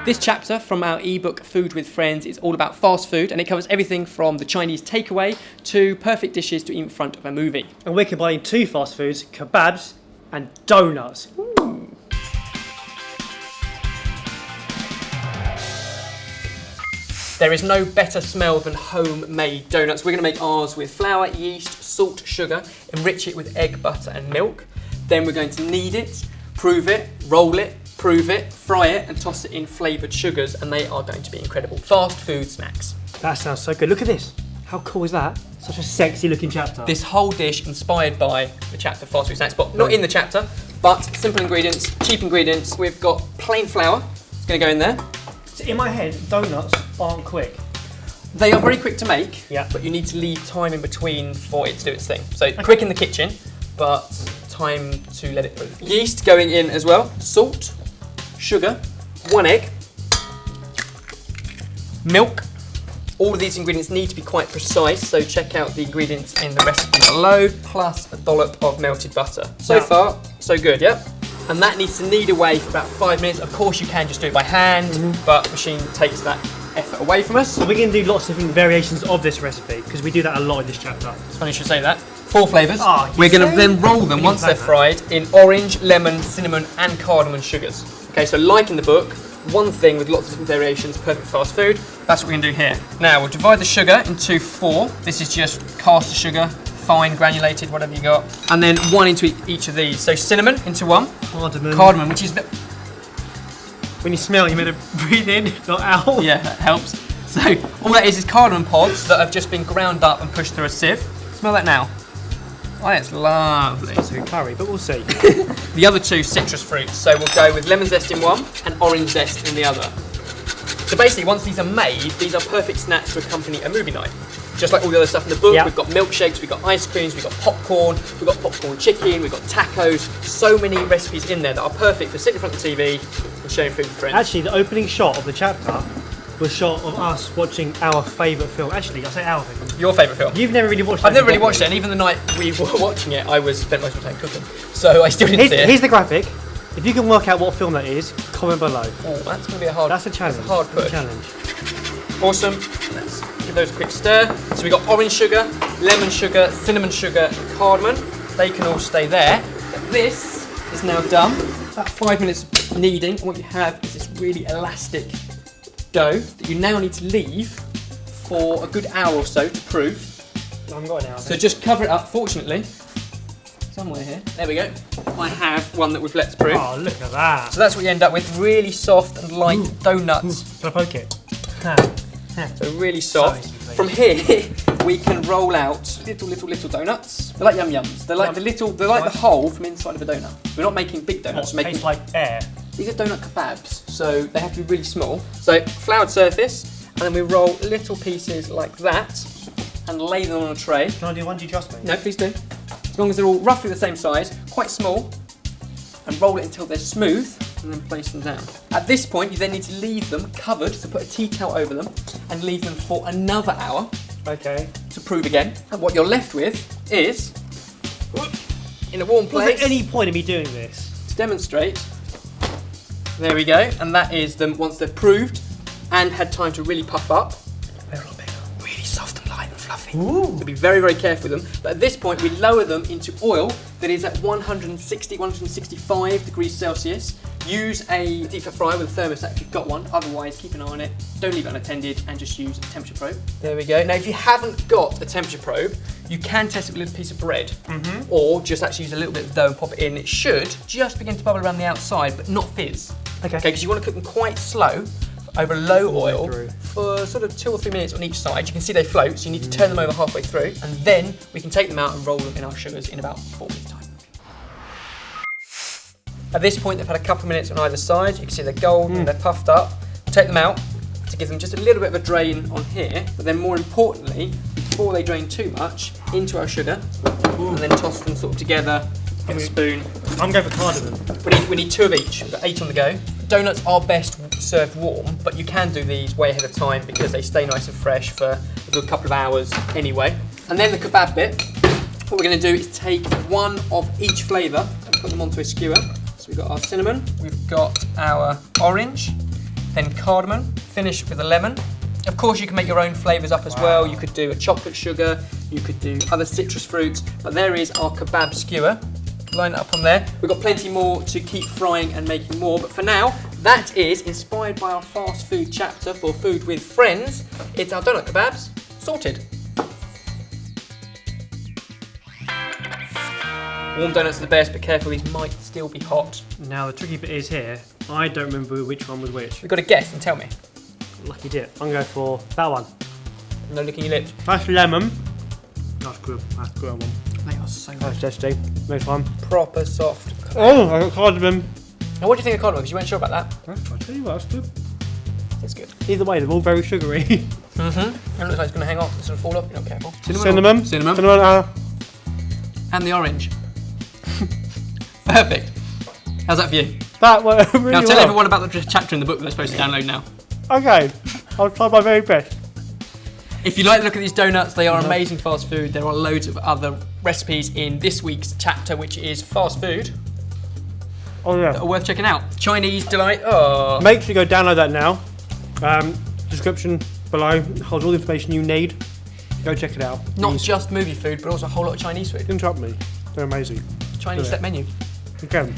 This chapter from our ebook Food with Friends is all about fast food, and it covers everything from the Chinese takeaway to perfect dishes to eat in front of a movie. And we're combining two fast foods, kebabs and doughnuts. Ooh. There is no better smell than homemade donuts. We're going to make ours with flour, yeast, salt, sugar, enrich it with egg, butter and milk. Then we're going to knead it, prove it, roll it, prove it, fry it and toss it in flavoured sugars, and they are going to be incredible. Fast food snacks. That sounds so good. Look at this. How cool is that? Such a sexy looking chapter. This whole dish inspired by the chapter Fast Food Snacks, but not in the chapter, but simple ingredients, cheap ingredients. We've got plain flour, it's going to go in there. So in my head, donuts aren't quick. They are very quick to make, yeah, but you need to leave time in between for it to do its thing. So quick in the kitchen, but time to let it prove. Yeast going in as well, salt, sugar, 1 egg, milk. All of these ingredients need to be quite precise, so check out the ingredients in the recipe below, plus a dollop of melted butter. So far, so good, yep. And that needs to knead away for about 5 minutes. Of course you can just do it by hand, but the machine takes that effort away from us. So we're going to do lots of different variations of this recipe, because we do that a lot in this chapter. It's funny you should say that. 4 flavours. Oh, we're going to then roll them once they're fried in orange, lemon, cinnamon and cardamom sugars. Okay, so like in the book, one thing with lots of different variations, perfect fast food. That's what we're going to do here. Now, we'll divide the sugar into 4. This is just caster sugar, fine, granulated, whatever you got. And then 1 into each of these. So cinnamon into 1. Cardamom, which is... When you smell, you meant to breathe in, not out. Yeah, that helps. So all that is cardamom pods that have just been ground up and pushed through a sieve. Smell that now. Oh, it's lovely. It's a curry, but we'll see. The other 2 citrus fruits. So we'll go with lemon zest in 1 and orange zest in the other. So basically, once these are made, these are perfect snacks to accompany a movie night. Just like all the other stuff in the book, we've got milkshakes, we've got ice creams, we've got popcorn chicken, we've got tacos. So many recipes in there that are perfect for sitting in front of the TV and sharing food with friends. Actually, the opening shot of the chapter was shot of us watching our favourite film. Actually, I say our favourite. Your favourite film? You've never really watched it. I've never really watched it, and even the night we were watching it, I spent most of my time cooking. So I still didn't see it. Here's the graphic. If you can work out what film that is, comment below. Oh, that's going to be a hard... That's a challenge. That's a hard push. Challenge. Awesome. Let's give those a quick stir. So we've got orange sugar, lemon sugar, cinnamon sugar, and cardamom. They can all stay there. But this is now done. About 5 minutes of kneading, and what you have is this really elastic dough that you now need to leave for a good hour or so to prove. I haven't got an hour. So just cover it up, fortunately. Somewhere here. There we go. I have one that we've let to prove. Oh, look at that. So that's what you end up with, really soft and light donuts. Can I poke it? So really soft. From here, we can roll out little donuts. They're like yum yums. They're like they're like the hole from inside of a donut. We're not making big donuts. What, tastes like air? These are donut kebabs, so they have to be really small. So floured surface, and then we roll little pieces like that and lay them on a tray. Can I do one? Do you trust me? No, please do. As long as they're all roughly the same size, quite small, and roll it until they're smooth, and then place them down. At this point, you then need to leave them covered, so put a tea towel over them, and leave them for another hour. Okay. To prove again. And what you're left with is, in a warm place. Was there any point in me doing this? To demonstrate. There we go, and that is them once they're proved and had time to really puff up. They're a lot bigger. Really soft and light and fluffy. Ooh. So be very, very careful with them. But at this point, we lower them into oil that is at 160, 165 degrees Celsius. Use a deep fat fryer with a thermostat if you've got one. Otherwise, keep an eye on it. Don't leave it unattended and just use a temperature probe. There we go. Now, if you haven't got a temperature probe, you can test it with a little piece of bread, or just actually use a little bit of dough and pop it in. It should just begin to bubble around the outside, but not fizz. Okay. Because you want to cook them quite slow over low oil for sort of 2 or 3 minutes on each side. You can see they float, so you need to turn them over halfway through, and then we can take them out and roll them in our sugars in about 4 minutes time. At this point, they've had a couple of minutes on either side. You can see they're golden and they're puffed up. We'll take them out to give them just a little bit of a drain on here, but then more importantly, before they drain too much, into our sugar, and then toss them sort of together with a spoon. I'm going for cardamom. We need 2 of each. We've got 8 on the go. Donuts are best served warm, but you can do these way ahead of time because they stay nice and fresh for a good couple of hours anyway. And then the kebab bit, what we're going to do is take 1 of each flavour and put them onto a skewer. So we've got our cinnamon, we've got our orange, then cardamom, finish with a lemon. Of course, you can make your own flavours up as well. You could do a chocolate sugar, you could do other citrus fruits, but there is our kebab skewer. Line it up on there. We've got plenty more to keep frying and making more, but for now, that is inspired by our fast food chapter for Food with Friends. It's our doughnut kebabs, sorted. Warm doughnuts are the best, but careful, these might still be hot. Now the tricky bit is here, I don't remember which one was which. You've got to guess and tell me. Lucky dip. I'm going to go for that one. No licking your lips. That's lemon. That's good. That's a good one. They are so good. That's tasty. Next one. Proper soft. Oh, I got cardamom. Now what do you think of cardamom? Because you weren't sure about that. I'll tell you what, that's good. It's good. Either way, they're all very sugary. Mm-hmm. It looks like it's going to hang off. It's going to fall off. You're not careful. Cinnamon. Cinnamon. And the orange. Perfect. How's that for you? That went really Now tell well. everyone about the chapter in the book that they're supposed to download now. Okay, I'll try my very best. If you like to look at these donuts, they are amazing fast food. There are loads of other recipes in this week's chapter, which is fast food. Oh yeah. That are worth checking out. Chinese delight. Oh. Make sure you go download that now. Description below holds all the information you need. Go check it out. Not just movie food, but also a whole lot of Chinese food. Interrupt me. They're amazing. Chinese set menu. Again.